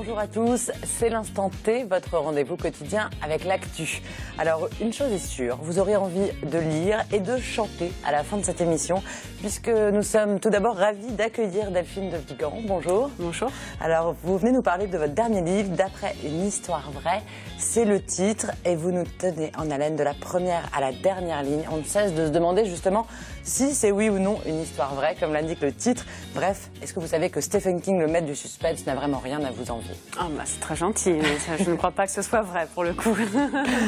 bonjour à tous, c'est l'Instant T, votre rendez-vous quotidien avec l'actu. Alors, une chose est sûre, vous aurez envie de lire et de chanter à la fin de cette émission, puisque nous sommes tout d'abord ravis d'accueillir Delphine de Vigan. Bonjour. Bonjour. Alors, vous venez nous parler de votre dernier livre, D'après une histoire vraie. C'est le titre et vous nous tenez en haleine de la première à la dernière ligne. On ne cesse de se demander justement si c'est oui ou non une histoire vraie, comme l'indique le titre. Bref, est-ce que vous savez que Stephen King, le maître du suspense, n'a vraiment rien à vous envier? Ah bah c'est très gentil, mais ça, je ne crois pas que ce soit vrai pour le coup.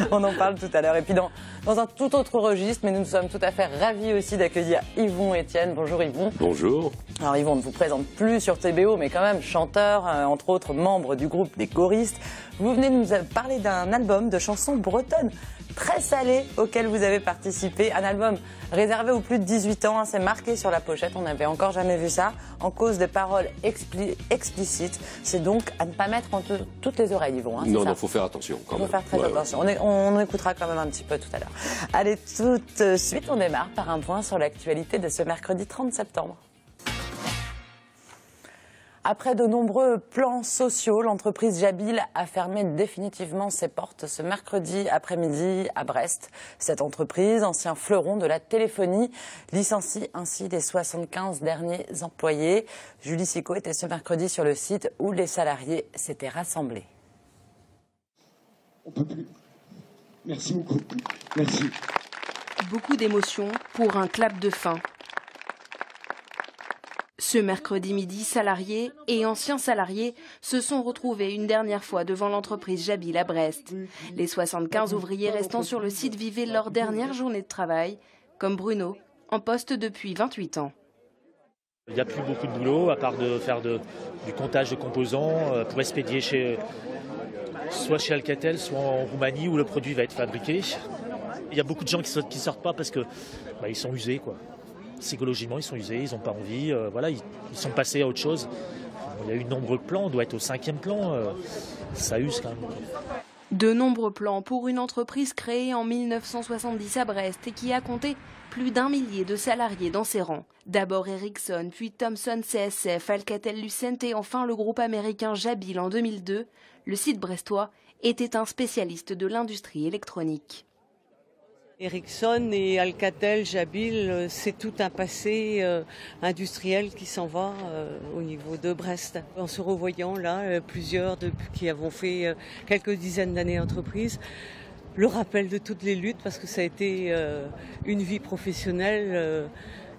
On en parle tout à l'heure. Et puis dans un tout autre registre, mais nous sommes tout à fait ravis aussi d'accueillir Yvon Etienne. Bonjour Yvon. Bonjour. Alors Yvon, on ne vous présente plus sur TBO, mais quand même chanteur, entre autres membre du groupe des choristes. Vous venez nous parler d'un album de chansons bretonnes très salées auquel vous avez participé. Un album réservé aux plus de 18 ans, c'est marqué sur la pochette, on n'avait encore jamais vu ça, en cause des paroles explicites. C'est donc à ne pas mettre entre toutes les oreilles, Yvon. Non, il faut faire attention quand même. Il faut faire très attention. On écoutera quand même un petit peu tout à l'heure. Allez, tout de suite, on démarre par un point sur l'actualité de ce mercredi 30 septembre. Après de nombreux plans sociaux, l'entreprise Jabil a fermé définitivement ses portes ce mercredi après-midi à Brest. Cette entreprise, ancien fleuron de la téléphonie, licencie ainsi les 75 derniers employés. Julie Sicot était ce mercredi sur le site où les salariés s'étaient rassemblés. On peut plus. Merci beaucoup. Merci. Beaucoup d'émotions pour un clap de fin. Ce mercredi midi, salariés et anciens salariés se sont retrouvés une dernière fois devant l'entreprise Jabil à Brest. Les 75 ouvriers restant sur le site vivaient leur dernière journée de travail, comme Bruno, en poste depuis 28 ans. Il n'y a plus beaucoup de boulot, à part de faire du comptage de composants pour expédier soit chez Alcatel, soit en Roumanie où le produit va être fabriqué. Il y a beaucoup de gens qui ne sortent pas parce que ils sont usés, quoi. Psychologiquement, ils sont usés, ils n'ont pas envie. Voilà, ils sont passés à autre chose. Il y a eu de nombreux plans, on doit être au 5e plan. Ça use quand même. De nombreux plans pour une entreprise créée en 1970 à Brest et qui a compté plus d'1 millier de salariés dans ses rangs. D'abord Ericsson, puis Thomson CSF, Alcatel-Lucent et enfin le groupe américain Jabil en 2002. Le site brestois était un spécialiste de l'industrie électronique. Ericsson et Alcatel, Jabil, c'est tout un passé industriel qui s'en va au niveau de Brest. En se revoyant là, plusieurs qui avons fait quelques dizaines d'années d'entreprise, le rappel de toutes les luttes parce que ça a été une vie professionnelle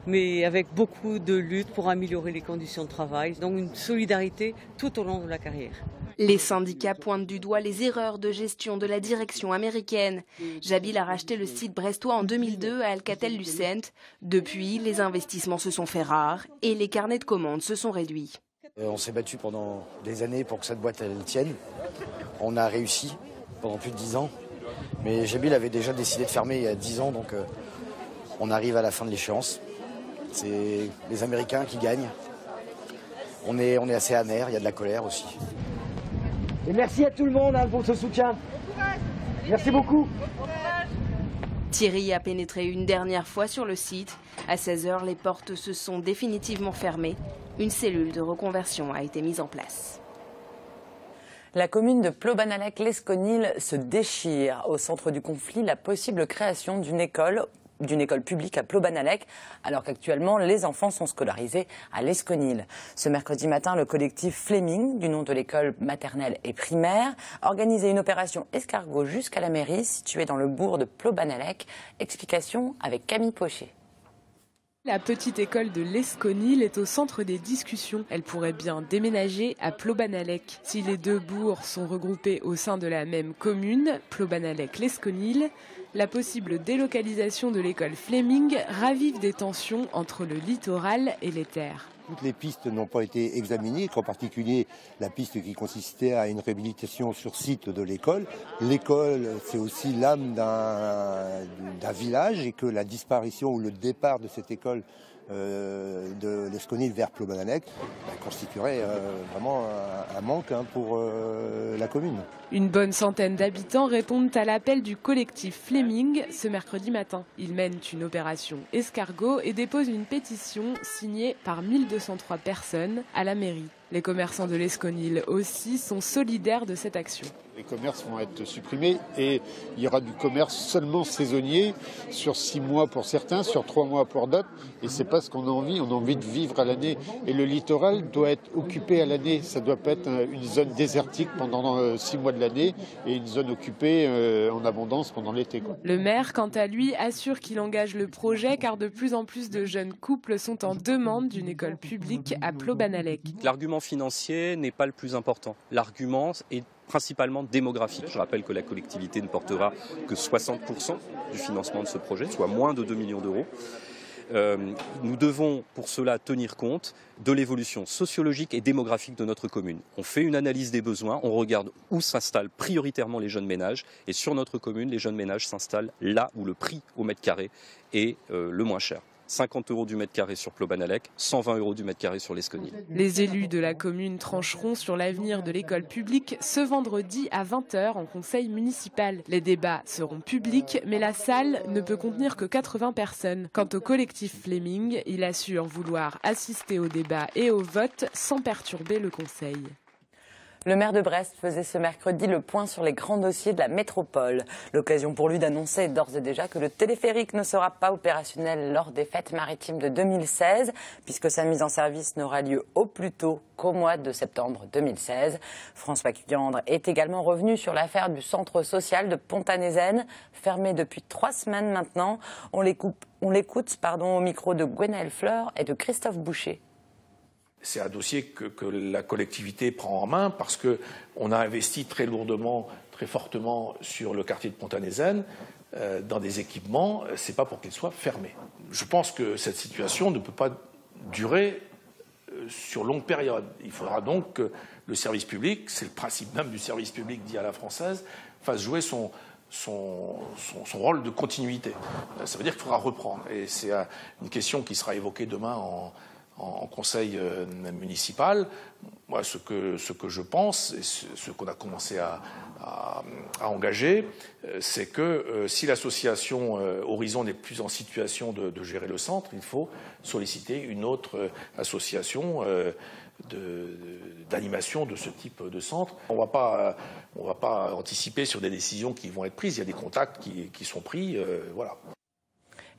mais avec beaucoup de luttes pour améliorer les conditions de travail. Donc une solidarité tout au long de la carrière. Les syndicats pointent du doigt les erreurs de gestion de la direction américaine. Jabil a racheté le site brestois en 2002 à Alcatel-Lucent. Depuis, les investissements se sont fait rares et les carnets de commandes se sont réduits. On s'est battu pendant des années pour que cette boîte elle tienne. On a réussi pendant plus de 10 ans. Mais Jabil avait déjà décidé de fermer il y a 10 ans, donc on arrive à la fin de l'échéance. C'est les Américains qui gagnent. On est assez amer, il y a de la colère aussi. Et merci à tout le monde pour ce soutien. Merci beaucoup. Thierry a pénétré une dernière fois sur le site. À 16h, les portes se sont définitivement fermées. Une cellule de reconversion a été mise en place. La commune de Plobannalec-Lesconil se déchire. Au centre du conflit, la possible création d'une école publique à Plobannalec, alors qu'actuellement les enfants sont scolarisés à Lesconil. Ce mercredi matin, le collectif Fleming, du nom de l'école maternelle et primaire, organisait une opération escargot jusqu'à la mairie située dans le bourg de Plobannalec. Explication avec Camille Pochet. La petite école de Lesconil est au centre des discussions. Elle pourrait bien déménager à Plobannalec. Si les deux bourgs sont regroupés au sein de la même commune, Plobannalec-Lesconil, la possible délocalisation de l'école Fleming ravive des tensions entre le littoral et les terres. Toutes les pistes n'ont pas été examinées, en particulier la piste qui consistait à une réhabilitation sur site de l'école. L'école, c'est aussi l'âme d'un village et que la disparition ou le départ de cette école de Lesconil vers Plobannalec constituerait vraiment un manque pour la commune. Une bonne centaine d'habitants répondent à l'appel du collectif Fleming ce mercredi matin. Ils mènent une opération escargot et déposent une pétition signée par 1203 personnes à la mairie. Les commerçants de l'Esconil aussi sont solidaires de cette action. Les commerces vont être supprimés et il y aura du commerce seulement saisonnier sur 6 mois pour certains, sur 3 mois pour d'autres. Et c'est pas ce qu'on a envie. On a envie de vivre à l'année. Et le littoral doit être occupé à l'année. Ça doit pas être une zone désertique pendant 6 mois de l'année et une zone occupée en abondance pendant l'été. Le maire, quant à lui, assure qu'il engage le projet car de plus en plus de jeunes couples sont en demande d'une école publique à Plobanalec. L'argument financier n'est pas le plus important. L'argument est principalement démographique. Je rappelle que la collectivité ne portera que 60% du financement de ce projet, soit moins de 2 millions d'euros. Nous devons pour cela tenir compte de l'évolution sociologique et démographique de notre commune. On fait une analyse des besoins, on regarde où s'installent prioritairement les jeunes ménages et sur notre commune, les jeunes ménages s'installent là où le prix au mètre carré est le moins cher. 50 € du mètre carré sur Plobanalec, 120 € du mètre carré sur l'Esconil. Les élus de la commune trancheront sur l'avenir de l'école publique ce vendredi à 20 h en conseil municipal. Les débats seront publics, mais la salle ne peut contenir que 80 personnes. Quant au collectif Fleming, il assure vouloir assister au débat et au vote sans perturber le conseil. Le maire de Brest faisait ce mercredi le point sur les grands dossiers de la métropole. L'occasion pour lui d'annoncer d'ores et déjà que le téléphérique ne sera pas opérationnel lors des fêtes maritimes de 2016, puisque sa mise en service n'aura lieu au plus tôt qu'au mois de septembre 2016. François Cuyandre est également revenu sur l'affaire du centre social de Pont-à-Nézen, fermé depuis 3 semaines maintenant. On l'écoute au micro de Gwenaëlle Fleur et de Christophe Boucher. C'est un dossier que la collectivité prend en main parce qu'on a investi très lourdement, très fortement sur le quartier de Pont-à-Nézen dans des équipements. Ce n'est pas pour qu'il soit fermé. Je pense que cette situation ne peut pas durer sur longue période. Il faudra donc que le service public, c'est le principe même du service public dit à la française, fasse jouer son rôle de continuité. Ça veut dire qu'il faudra reprendre. Et c'est une question qui sera évoquée demain en conseil municipal. Moi, ce que je pense, et ce qu'on a commencé à engager, c'est que si l'association Horizon n'est plus en situation de gérer le centre, il faut solliciter une autre association d'animation de ce type de centre. On va pas anticiper sur des décisions qui vont être prises. Il y a des contacts qui sont pris. Voilà.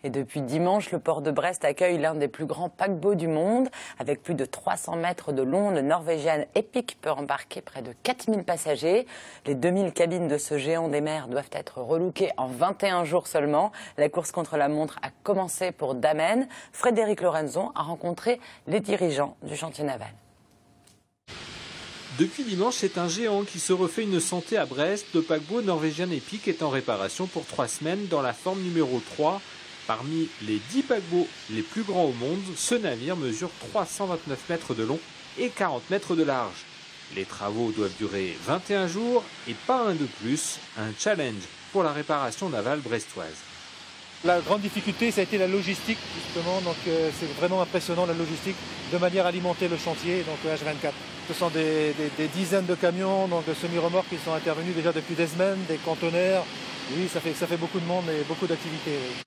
Et depuis dimanche, le port de Brest accueille l'un des plus grands paquebots du monde. Avec plus de 300 mètres de long, le Norwegian Epic peut embarquer près de 4000 passagers. Les 2000 cabines de ce géant des mers doivent être relookées en 21 jours seulement. La course contre la montre a commencé pour Damen. Frédéric Lorenzon a rencontré les dirigeants du chantier naval. Depuis dimanche, c'est un géant qui se refait une santé à Brest. Le paquebot Norwegian Epic est en réparation pour 3 semaines dans la forme numéro 3. Parmi les 10 paquebots les plus grands au monde, ce navire mesure 329 mètres de long et 40 mètres de large. Les travaux doivent durer 21 jours et pas un de plus, un challenge pour la réparation navale brestoise. La grande difficulté, ça a été la logistique, justement. Donc, c'est vraiment impressionnant, la logistique, de manière à alimenter le chantier, donc le H24. Ce sont des dizaines de camions, donc de semi-remorques qui sont intervenus déjà depuis des semaines, des conteneurs. Oui, ça fait beaucoup de monde et beaucoup d'activités. Oui.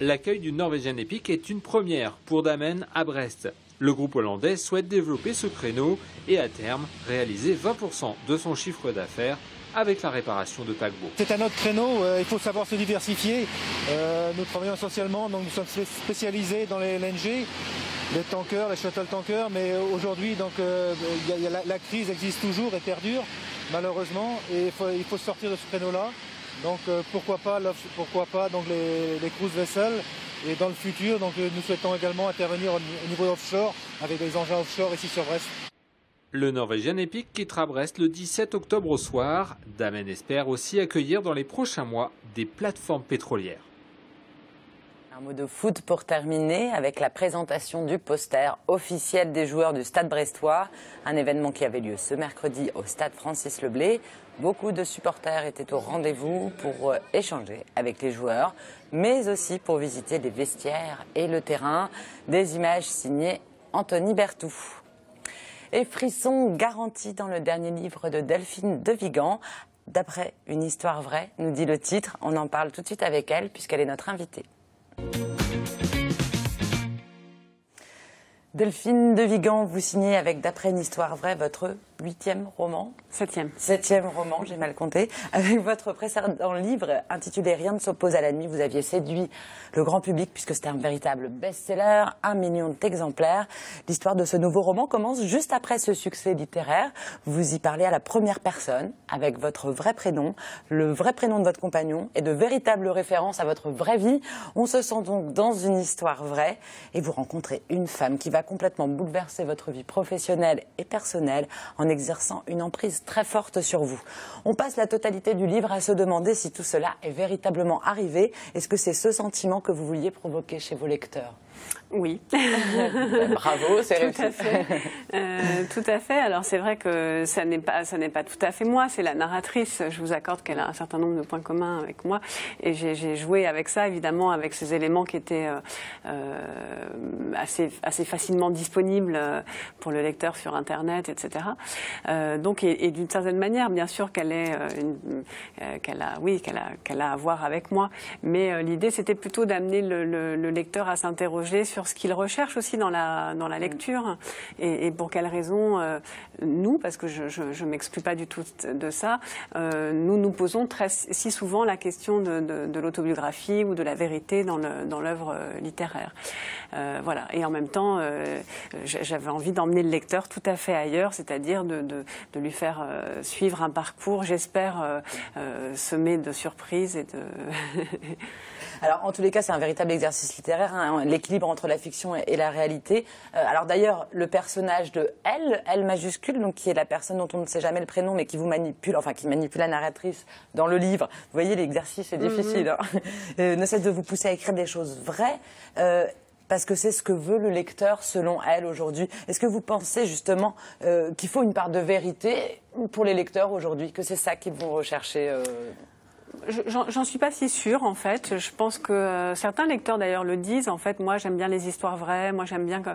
L'accueil du Norwegian Epic est une première pour Damen à Brest. Le groupe hollandais souhaite développer ce créneau et à terme réaliser 20% de son chiffre d'affaires avec la réparation de paquebots. C'est un autre créneau, il faut savoir se diversifier. Nous travaillons essentiellement, donc nous sommes spécialisés dans les LNG, les tankers, les shuttle tankers, mais aujourd'hui la crise existe toujours et perdure malheureusement, et il faut sortir de ce créneau-là. Donc pourquoi pas donc les cruise vessels, et dans le futur donc nous souhaitons également intervenir au niveau offshore avec des engins offshore ici sur Brest. Le Norwegian Epic quittera Brest le 17 octobre au soir. Damen espère aussi accueillir dans les prochains mois des plateformes pétrolières. Un mot de foot pour terminer avec la présentation du poster officiel des joueurs du Stade brestois. Un événement qui avait lieu ce mercredi au Stade Francis Leblay. Beaucoup de supporters étaient au rendez-vous pour échanger avec les joueurs, mais aussi pour visiter les vestiaires et le terrain. Des images signées Anthony Berthoud. Et frisson garanti dans le dernier livre de Delphine de Vigan. D'après une histoire vraie, nous dit le titre. On en parle tout de suite avec elle puisqu'elle est notre invitée. Delphine de Vigan, vous signez avec D'après une histoire vraie votre 8e roman. 7e roman, j'ai mal compté. Avec votre précédent livre intitulé Rien ne s'oppose à la nuit, vous aviez séduit le grand public puisque c'était un véritable best-seller, 1 million d'exemplaires. L'histoire de ce nouveau roman commence juste après ce succès littéraire. Vous y parlez à la première personne, avec votre vrai prénom, le vrai prénom de votre compagnon et de véritables références à votre vraie vie. On se sent donc dans une histoire vraie et vous rencontrez une femme qui va complètement bouleverser votre vie professionnelle et personnelle en exerçant une emprise très forte sur vous. On passe la totalité du livre à se demander si tout cela est véritablement arrivé. Est-ce que c'est ce sentiment que vous vouliez provoquer chez vos lecteurs ? Oui. Bravo, c'est réussi. Tout à fait. Tout à fait. Alors c'est vrai que ça n'est pas tout à fait moi, c'est la narratrice. Je vous accorde qu'elle a un certain nombre de points communs avec moi et j'ai joué avec ça, évidemment, avec ces éléments qui étaient assez facilement disponibles pour le lecteur sur Internet, etc. Donc et d'une certaine manière, bien sûr qu'elle a à voir avec moi, mais l'idée c'était plutôt d'amener le lecteur à s'interroger sur ce qu'il recherche aussi dans la lecture et pour quelles raisons nous, parce que je m'exclus pas du tout de ça, nous posons si souvent la question de l'autobiographie ou de la vérité dans l'œuvre littéraire. Voilà. Et en même temps, j'avais envie d'emmener le lecteur tout à fait ailleurs, c'est-à-dire de lui faire suivre un parcours, j'espère, semé de surprises et de... Alors, en tous les cas, c'est un véritable exercice littéraire, hein, l'équilibre entre la fiction et la réalité. Alors d'ailleurs, le personnage de Elle majuscule, donc qui est la personne dont on ne sait jamais le prénom, mais qui vous manipule, enfin qui manipule la narratrice dans le livre. Vous voyez, l'exercice est difficile. Hein. Ne cesse de vous pousser à écrire des choses vraies. Parce que c'est ce que veut le lecteur selon elle aujourd'hui. Est-ce que vous pensez justement qu'il faut une part de vérité pour les lecteurs aujourd'hui, que c'est ça qu'ils vont rechercher J'en suis pas si sûre, en fait. Je pense que certains lecteurs, d'ailleurs, le disent. En fait, moi, j'aime bien les histoires vraies. Moi, j'aime bien que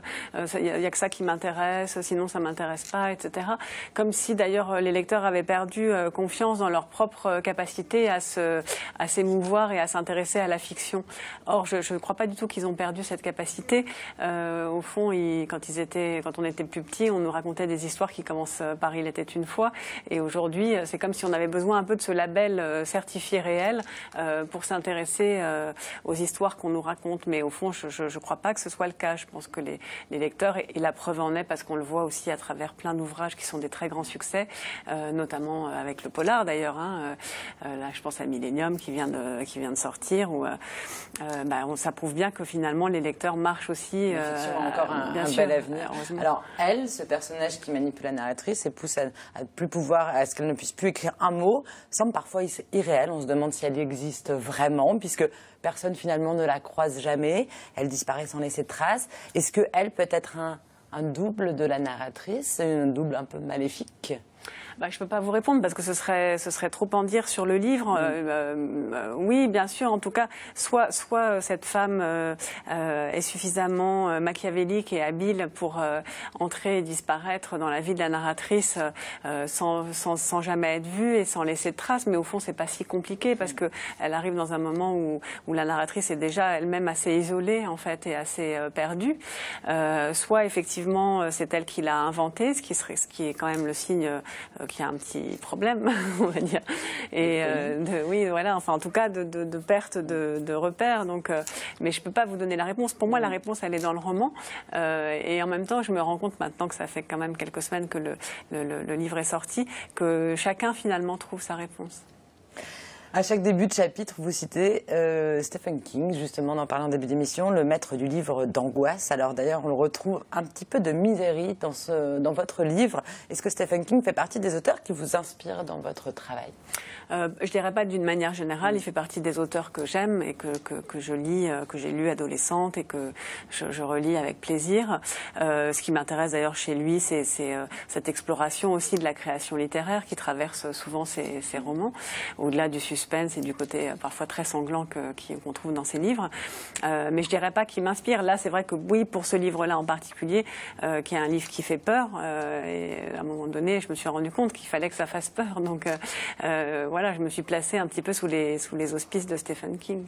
y a que ça qui m'intéresse. Sinon, ça m'intéresse pas, etc. Comme si, d'ailleurs, les lecteurs avaient perdu confiance dans leur propre capacité à s'émouvoir et à s'intéresser à la fiction. Or, je ne crois pas du tout qu'ils ont perdu cette capacité. Au fond, quand on était plus petit, on nous racontait des histoires qui commencent par Il était une fois. Et aujourd'hui, c'est comme si on avait besoin un peu de ce label certifié réel pour s'intéresser aux histoires qu'on nous raconte. Mais au fond, je ne crois pas que ce soit le cas. Je pense que les lecteurs, et la preuve en est parce qu'on le voit aussi à travers plein d'ouvrages qui sont des très grands succès, notamment avec le polar d'ailleurs. Hein, là, je pense à Millennium qui vient de sortir. Où, ça prouve bien que finalement les lecteurs marchent aussi. Encore un bel avenir. Alors elle, ce personnage qui manipule la narratrice et pousse à plus pouvoir, à ce qu'elle ne puisse plus écrire un mot, semble parfois irréel. On se demande si elle existe vraiment, puisque personne finalement ne la croise jamais. Elle disparaît sans laisser de traces. Est-ce qu'elle peut être un double de la narratrice, un double un peu maléfique ? Je ne peux pas vous répondre parce que ce serait trop en dire sur le livre. Oui, bien sûr. En tout cas, soit cette femme est suffisamment machiavélique et habile pour entrer et disparaître dans la vie de la narratrice sans jamais être vue et sans laisser de traces. Mais au fond, c'est pas si compliqué parce que elle arrive dans un moment où la narratrice est déjà elle-même assez isolée en fait et assez perdue. Soit effectivement, c'est elle qui l'a inventé, ce qui est quand même le signe qu'il y a un petit problème, on va dire. Et oui, voilà. Enfin, en tout cas, de perte de repères. Donc, mais je peux pas vous donner la réponse. Pour moi, la réponse, elle est dans le roman. Et en même temps, je me rends compte maintenant que ça fait quand même quelques semaines que le livre est sorti, que chacun finalement trouve sa réponse. À chaque début de chapitre, vous citez Stephen King, justement, en parlant en début d'émission, le maître du livre d'angoisse. Alors d'ailleurs, on le retrouve un petit peu de misérie dans votre livre. Est-ce que Stephen King fait partie des auteurs qui vous inspirent dans votre travail ? Je dirais pas d'une manière générale. Il fait partie des auteurs que j'aime et que je lis, que j'ai lu adolescente et que je relis avec plaisir. Ce qui m'intéresse d'ailleurs chez lui, c'est cette exploration aussi de la création littéraire qui traverse souvent ses romans, au-delà du suspense et du côté parfois très sanglant qu'on trouve dans ses livres. Mais je dirais pas qu'il m'inspire. Là, c'est vrai que oui, pour ce livre-là en particulier, qui est un livre qui fait peur. Et à un moment donné, je me suis rendu compte qu'il fallait que ça fasse peur. Donc voilà, je me suis placée un petit peu sous les auspices de Stephen King.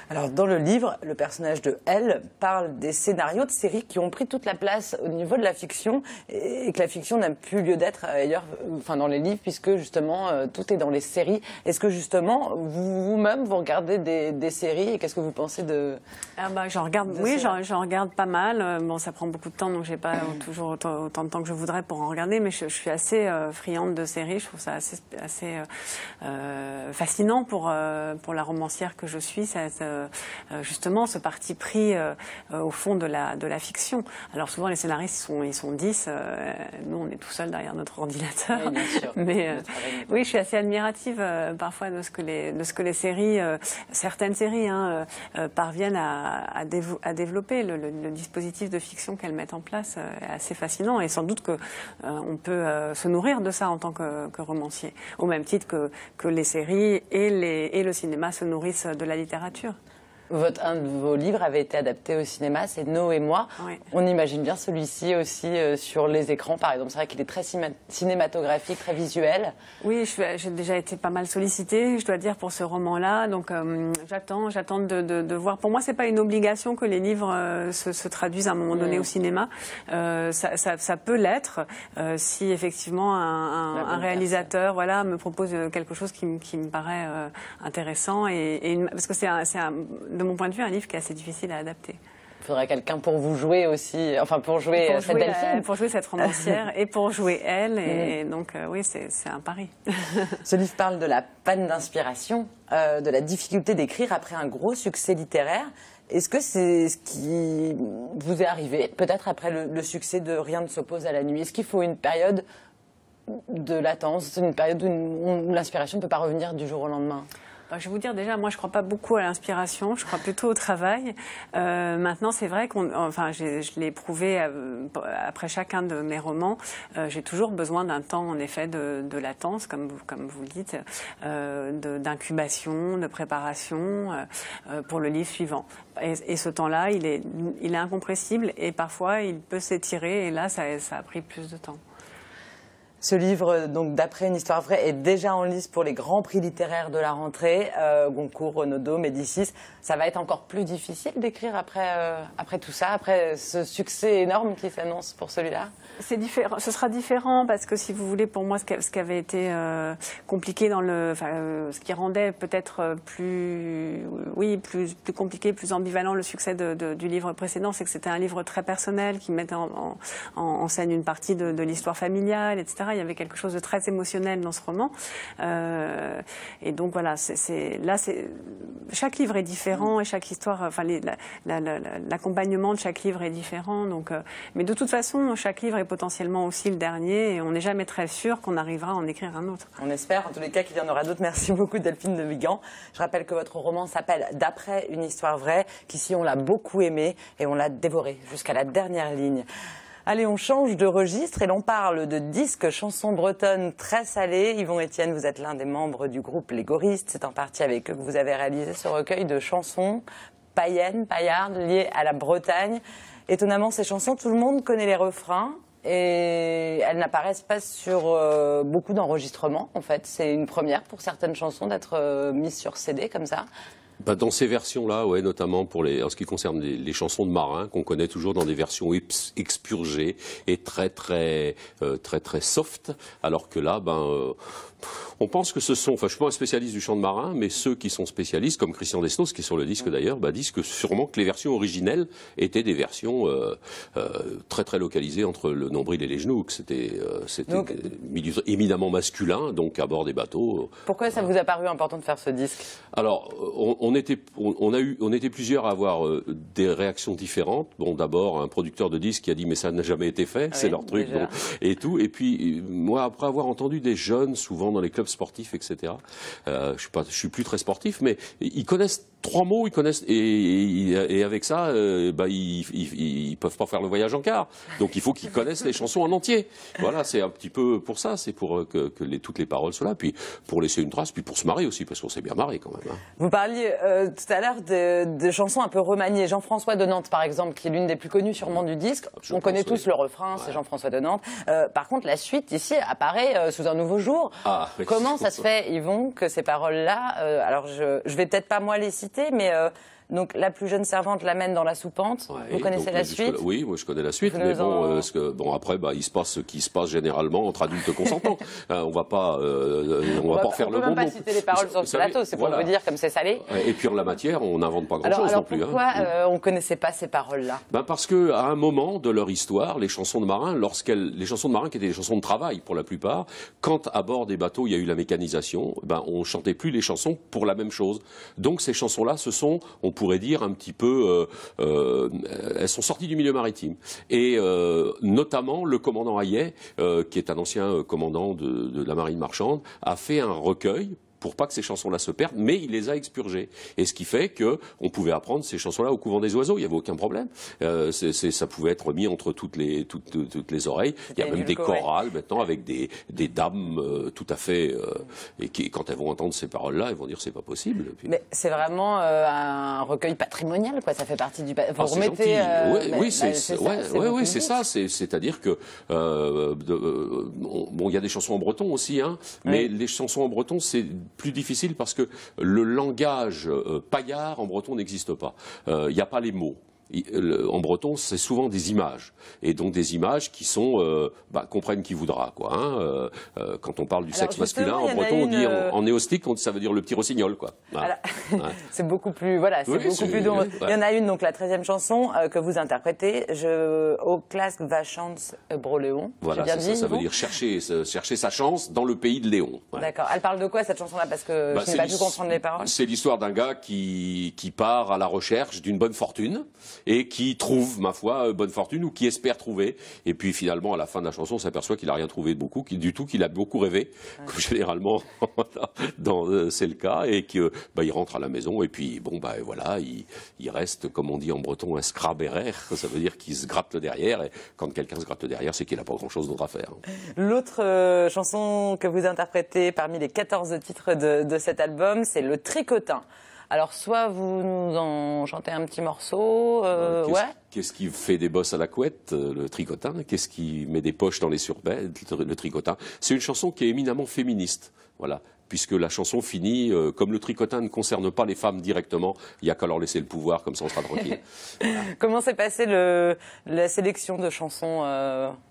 Alors, dans le livre, le personnage de Elle parle des scénarios de séries qui ont pris toute la place au niveau de la fiction et que la fiction n'a plus lieu d'être ailleurs, enfin dans les livres, puisque justement tout est dans les séries. Est-ce que justement vous-même vous regardez des séries et qu'est-ce que vous pensez de j'en regarde, oui, j'en regarde pas mal. Bon, ça prend beaucoup de temps, donc j'ai pas toujours autant de temps que je voudrais pour en regarder, mais je suis assez friande de séries. Je trouve ça assez fascinant pour la romancière que je suis. Justement ce parti pris au fond de la fiction. Alors souvent les scénaristes ils sont 10, nous on est tout seul derrière notre ordinateur. Oui, bien sûr. Mais oui, je suis assez admirative parfois de ce que les séries, certaines séries parviennent à développer. Le dispositif de fiction qu'elles mettent en place est assez fascinant et sans doute que on peut se nourrir de ça en tant que romancier, au même titre que les séries et le cinéma se nourrissent de la littérature. Un de vos livres avait été adapté au cinéma, c'est No et moi. Oui. On imagine bien celui-ci aussi sur les écrans, par exemple. C'est vrai qu'il est très cinématographique, très visuel. Oui, j'ai déjà été pas mal sollicitée, je dois dire, pour ce roman-là. Donc j'attends de voir. Pour moi, c'est pas une obligation que les livres se traduisent à un moment donné au cinéma. Ça peut l'être si effectivement un réalisateur me propose quelque chose qui me paraît intéressant parce que c'est de mon point de vue, un livre qui est assez difficile à adapter. Il faudrait quelqu'un pour vous jouer aussi, enfin pour jouer cette Delphine. Pour jouer cette romancière et pour jouer elle. Et donc, oui, c'est un pari. Ce livre parle de la panne d'inspiration, de la difficulté d'écrire après un gros succès littéraire. Est-ce que c'est ce qui vous est arrivé, peut-être après le succès de Rien ne s'oppose à la nuit? Est-ce qu'il faut une période de latence, une période où l'inspiration ne peut pas revenir du jour au lendemain? Je vais vous dire déjà, moi je ne crois pas beaucoup à l'inspiration, je crois plutôt au travail. Maintenant, c'est vrai je l'ai prouvé après chacun de mes romans. J'ai toujours besoin d'un temps, en effet, de latence, comme vous le dites, d'incubation, de préparation pour le livre suivant. Et ce temps-là, il est incompressible et parfois il peut s'étirer. Et là, ça a pris plus de temps. Ce livre, donc d'après une histoire vraie, est déjà en lice pour les grands prix littéraires de la rentrée, Goncourt, Renaudot, Médicis. Ça va être encore plus difficile d'écrire après tout ça, après ce succès énorme qui s'annonce pour celui-là? C'est différent. Ce sera différent parce que si vous voulez, pour moi, ce qui avait été compliqué ce qui rendait peut-être plus compliqué, plus ambivalent le succès du livre précédent, c'est que c'était un livre très personnel qui mettait en scène une partie de l'histoire familiale, etc. Il y avait quelque chose de très émotionnel dans ce roman. Et donc voilà, chaque livre est différent et chaque histoire, l'accompagnement de chaque livre est différent. Donc, mais de toute façon, chaque livre est potentiellement aussi le dernier et on n'est jamais très sûr qu'on arrivera à en écrire un autre. On espère en tous les cas qu'il y en aura d'autres. Merci beaucoup Delphine de Vigan. Je rappelle que votre roman s'appelle D'après une histoire vraie, qu'ici on l'a beaucoup aimé et on l'a dévoré jusqu'à la dernière ligne. Allez, on change de registre et l'on parle de disques chansons bretonnes très salées. Yvon Etienne, vous êtes l'un des membres du groupe Les Goristes. C'est en partie avec eux que vous avez réalisé ce recueil de chansons païennes, paillardes, liées à la Bretagne. Étonnamment, ces chansons, tout le monde connaît les refrains et elles n'apparaissent pas sur beaucoup d'enregistrements. En fait, c'est une première pour certaines chansons d'être mises sur CD comme ça. Dans ces versions-là, ouais, notamment en ce qui concerne les chansons de marins, qu'on connaît toujours dans des versions expurgées et très soft, alors que là, on pense que je suis pas un spécialiste du chant de marin, mais ceux qui sont spécialistes, comme Christian Desnos, qui est sur le disque d'ailleurs, disent que sûrement que les versions originelles étaient des versions très localisées entre le nombril et les genoux, que c'était éminemment masculin, donc à bord des bateaux. Pourquoi ça vous a paru important de faire ce disque? Alors, on était plusieurs à avoir des réactions différentes. Bon, d'abord, un producteur de disques qui a dit mais ça n'a jamais été fait, c'est leur truc, donc, et tout. Et puis, moi, après avoir entendu des jeunes, souvent dans les clubs sportifs, etc. Je suis plus très sportif, mais ils connaissent 3 mots, et avec ça, ils peuvent pas faire le voyage en car. Donc il faut qu'ils connaissent les chansons en entier. Voilà, c'est un petit peu pour ça, c'est pour que toutes les paroles soient là, puis pour laisser une trace, puis pour se marrer aussi, parce qu'on s'est bien marré quand même. Hein. Vous parliez tout à l'heure de chansons un peu remaniées. Jean-François de Nantes, par exemple, qui est l'une des plus connues sûrement du disque. On connaît tous le refrain, c'est Jean-François de Nantes. Par contre, la suite ici apparaît sous un nouveau jour. Comment ça se fait, Yvon, que ces paroles-là, alors je vais peut-être pas moi les citer, mais Donc la plus jeune servante l'amène dans la soupente. Vous connaissez la suite? Oui, moi je connais la suite, mais bon, après, il se passe ce qui se passe généralement entre adultes consentants. On va pas refaire le monde. On ne peut même pas citer les paroles sur ce plateau, c'est pour vous dire comme c'est salé. Et puis en la matière, on n'invente pas grand-chose non plus. Pourquoi on ne connaissait pas ces paroles-là? Parce qu'à un moment de leur histoire, les chansons de marins, les chansons de marins qui étaient des chansons de travail pour la plupart, quand à bord des bateaux il y a eu la mécanisation, on chantait plus les chansons pour la même chose. Donc ces chansons-là, ce sont, on pourrait dire un petit peu, elles sont sorties du milieu maritime. Et notamment le commandant Hayet, qui est un ancien commandant de la marine marchande, a fait un recueil pour pas que ces chansons-là se perdent, mais il les a expurgées. Et ce qui fait qu'on pouvait apprendre ces chansons-là au couvent des oiseaux, il n'y avait aucun problème. Ça pouvait être mis entre toutes les oreilles. Il y a même des chorales maintenant avec des dames tout à fait... et qui, quand elles vont entendre ces paroles-là, elles vont dire c'est pas possible. Puis... Mais c'est vraiment un recueil patrimonial, quoi. Ça fait partie du... Vous remettez... oui, c'est ça. C'est-à-dire que... bon, il y a des chansons en breton aussi, hein, mais les chansons en breton, c'est plus difficile parce que le langage paillard en breton n'existe pas. Il n'y a pas les mots. En breton, c'est souvent des images. Et donc des images qui sont... comprenne qui voudra, quoi. Hein. Quand on parle du sexe masculin, en breton, on dit en néostique, ça veut dire le petit rossignol, quoi. Voilà. C'est beaucoup plus... Voilà, c'est beaucoup plus dur. Il y en a une, donc la 13e chanson que vous interprétez, Au Clask Vachance Broléon. Voilà, ça veut dire chercher sa chance dans le pays de Léon. Voilà. D'accord. Elle parle de quoi, cette chanson-là? Parce que je n'ai pas pu comprendre les paroles. C'est l'histoire d'un gars qui part à la recherche d'une bonne fortune et qui trouve, ma foi, bonne fortune ou qui espère trouver. Et puis finalement, à la fin de la chanson, on s'aperçoit qu'il n'a rien trouvé du tout, qu'il a beaucoup rêvé, comme généralement c'est le cas, et qu'il rentre à la maison et puis voilà, il reste, comme on dit en breton, un scraberer, ça veut dire qu'il se gratte le derrière, et quand quelqu'un se gratte le derrière, c'est qu'il n'a pas grand-chose d'autre à faire. L'autre chanson que vous interprétez parmi les 14 titres de cet album, c'est Le Tricotin. Alors, soit vous nous en chantez un petit morceau, Qu'est-ce qui fait des bosses à la couette, le tricotin? Qu'est-ce qui met des poches dans les survêtements, le tricotin? C'est une chanson qui est éminemment féministe, voilà. Puisque la chanson finit, comme le tricotin ne concerne pas les femmes directement, il n'y a qu'à leur laisser le pouvoir, comme ça on sera tranquille. Voilà. Comment s'est passée la sélection de chansons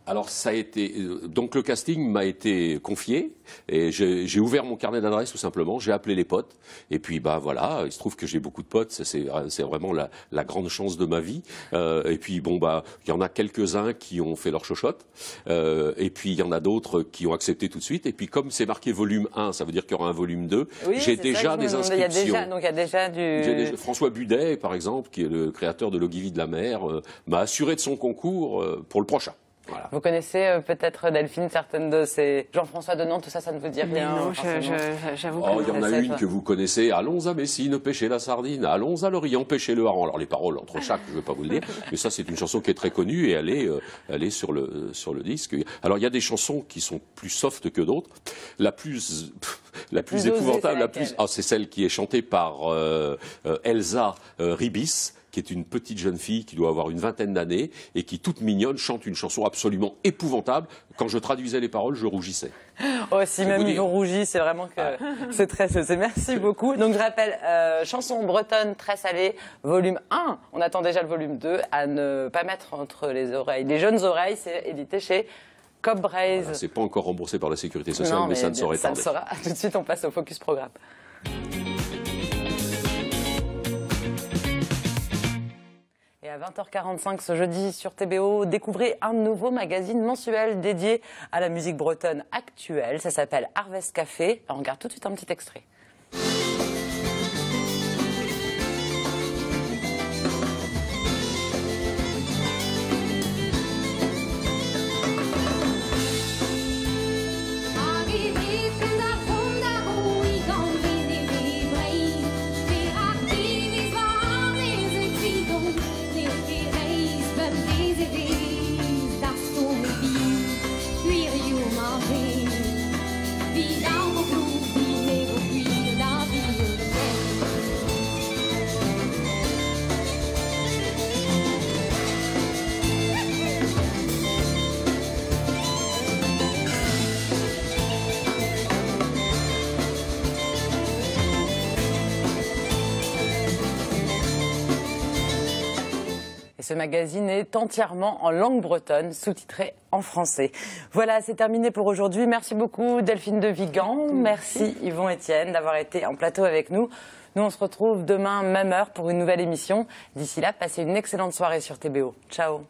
Alors ça a été... donc le casting m'a été confié, et j'ai ouvert mon carnet d'adresses tout simplement, j'ai appelé les potes, et puis voilà, il se trouve que j'ai beaucoup de potes, c'est vraiment la grande chance de ma vie, et puis il y en a quelques-uns qui ont fait leur chochotte, et puis il y en a d'autres qui ont accepté tout de suite, et puis comme c'est marqué volume 1, ça veut dire qu'il y aura un volume 2. Oui, j'ai déjà des inscriptions. Donc il y a déjà du... François Budet, par exemple, qui est le créateur de l'Ogivie de la mer, m'a assuré de son concours pour le prochain. Voilà. Vous connaissez peut-être, Delphine, certaines de ces... Jean-François de Nantes, tout ça, ça ne vous dit rien? Non, j'avoue que... il y en a une que vous connaissez. Allons à Messine, pêcher la sardine. Allons à Lorient, pêcher le hareng. Alors les paroles entre chaque, je ne vais pas vous le dire, mais ça c'est une chanson qui est très connue et elle est sur le disque. Alors il y a des chansons qui sont plus soft que d'autres. La plus épouvantable, c'est celle qui est chantée par Elsa Ribis, qui est une petite jeune fille qui doit avoir une vingtaine d'années et qui, toute mignonne, chante une chanson absolument épouvantable. Quand je traduisais les paroles, je rougissais. Oh, si même ils ont rougi, c'est vraiment que c'est très... Merci beaucoup. Donc je rappelle, chanson bretonne très salée, volume 1. On attend déjà le volume 2 à ne pas mettre entre les oreilles. Les jeunes oreilles, c'est édité chez Cobb Braze. Voilà, c'est pas encore remboursé par la Sécurité sociale, mais ça ne saurait tarder. Ça le sera. Tout de suite, on passe au Focus Programme. Et à 20h45 ce jeudi sur TBO, découvrez un nouveau magazine mensuel dédié à la musique bretonne actuelle. Ça s'appelle Harvest Café. On regarde tout de suite un petit extrait. Vidare på klubben, Et ce magazine est entièrement en langue bretonne, sous-titré en français. Voilà, c'est terminé pour aujourd'hui. Merci beaucoup Delphine de Vigan. Merci Yvon Etienne d'avoir été en plateau avec nous. Nous, on se retrouve demain, même heure, pour une nouvelle émission. D'ici là, passez une excellente soirée sur TBO. Ciao.